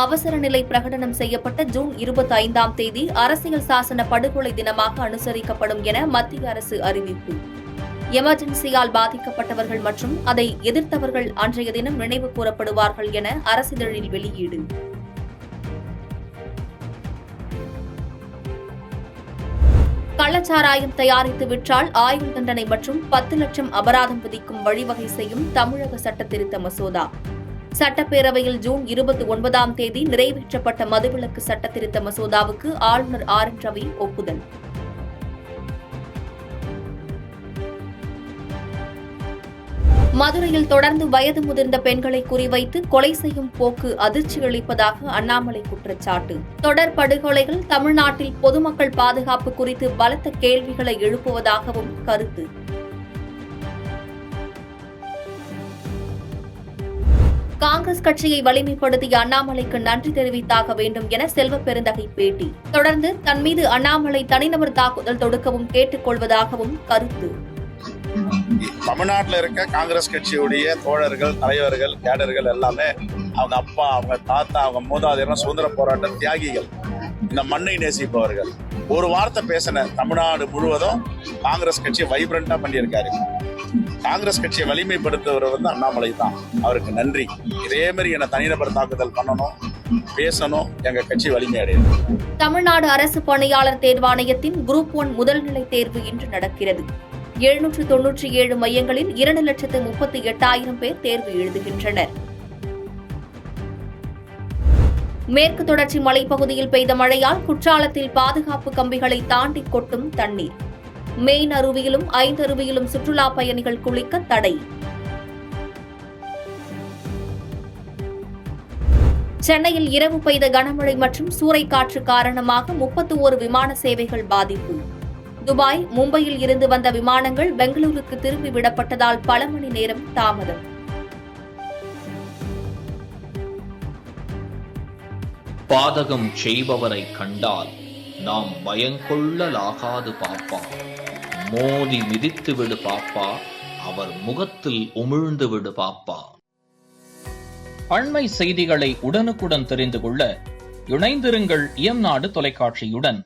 அவசர நிலை பிரகடனம் செய்யப்பட்ட ஜூன் 25ஆம் தேதி அரசியல் சாசன படுகொலை தினமாக அனுசரிக்கப்படும் என மத்திய அரசு அறிவிப்பு. எமர்ஜென்சியால் பாதிக்கப்பட்டவர்கள் மற்றும் அதை எதிர்த்தவர்கள் அன்றைய தினம் நினைவு கூறப்படுவார்கள் என அரசிதழில் வெளியீடு. கள்ளச்சாராயம் தயாரித்து விற்றால் ஆயுள் தண்டனை மற்றும் 10 லட்சம் அபராதம் விதிக்கும் வழிவகை செய்யும் தமிழக சட்டத்திருத்த மசோதா. சட்டப்பேரவையில் ஜூன் 29ஆம் தேதி நிறைவேற்றப்பட்ட மதுவிலக்கு சட்டத்திருத்த மசோதாவுக்கு ஆளுநர் RN ரவி ஒப்புதல். மதுரையில் தொடர்ந்து வயது முதிர்ந்த பெண்களை குறிவைத்து கொலை செய்யும் போக்கு அதிர்ச்சி அளிப்பதாக அண்ணாமலை குற்றச்சாட்டு. தொடர் படுகொலைகள் தமிழ்நாட்டில் பொதுமக்கள் பாதுகாப்பு குறித்து பலத்த கேள்விகளை எழுப்புவதாகவும் கருத்து. காங்கிரஸ் கட்சியை வலிமைப்படுத்திய அண்ணாமலைக்கு நன்றி தெரிவித்தாக வேண்டும் என செல்வ பெருந்தகை பேட்டி. தொடர்ந்து தன் மீது அண்ணாமலை தனிநபர் தாக்குதல் தொடுக்கவும் கேட்டுக் கொள்வதாகவும் கருத்து. தமிழ்நாட்டில் இருக்க காங்கிரஸ் கட்சியுடைய தோழர்கள், தலைவர்கள், கேடர்கள் எல்லாமே அவங்க அப்பா, அவங்க தாத்தா, அவங்க மூதாதையர் சுதந்திர போராட்ட தியாகிகள், இந்த மண்ணை நேசிப்பவர்கள். ஒரு வார்த்தை பேசின தமிழ்நாடு முழுவதும் காங்கிரஸ் கட்சியை வைப்ரண்டா பண்ணியிருக்காரு. காங்கிரஸ் கட்சியை வலிமைப்படுத்துவர் அண்ணாமலை தான். அவருக்கு நன்றி. இதே மாதிரி என்ன தனிநபர் தாக்குதல் பண்ணணும், பேசணும், எங்க கட்சி வலிமை அடையும். தமிழ்நாடு அரசு பணியாளர் தேர்வாணையத்தின் குரூப் 1 முதல்நிலை தேர்வு இன்று நடக்கிறது. 797 மையங்களில் 2,38,000 பேர் தேர்வு எழுதுகின்றனர். மேற்கு தொடர்ச்சி மலைப்பகுதியில் பெய்த மழையால் குற்றாலத்தில் பாதுகாப்பு கம்பிகளை தாண்டி கொட்டும் தண்ணீர். மெயின் அருவியிலும் 5 அருவியிலும் சுற்றுலா பயணிகள் குளிக்க தடை. சென்னையில் இரவு பெய்த கனமழை மற்றும் சூறைக்காற்று காரணமாக 31 விமான சேவைகள் பாதிப்பு. துபாய், மும்பையில் இருந்து வந்த விமானங்கள் பெங்களூருக்கு திரும்பி விடப்பட்டதால் பல மணி நேரம் தாமதம். பாதகம் செய்பவரை கண்டால் நாம் பயங்கொள்ளலாகாது பாப்பா. மோதி மிதித்து விடு பாப்பா, அவர் முகத்தில் உமிழ்ந்து விடு பாப்பா. அண்மை செய்திகளை உடனுக்குடன் தெரிந்து கொள்ள இணைந்திருங்கள் இயம்நாடு தொலைக்காட்சியுடன்.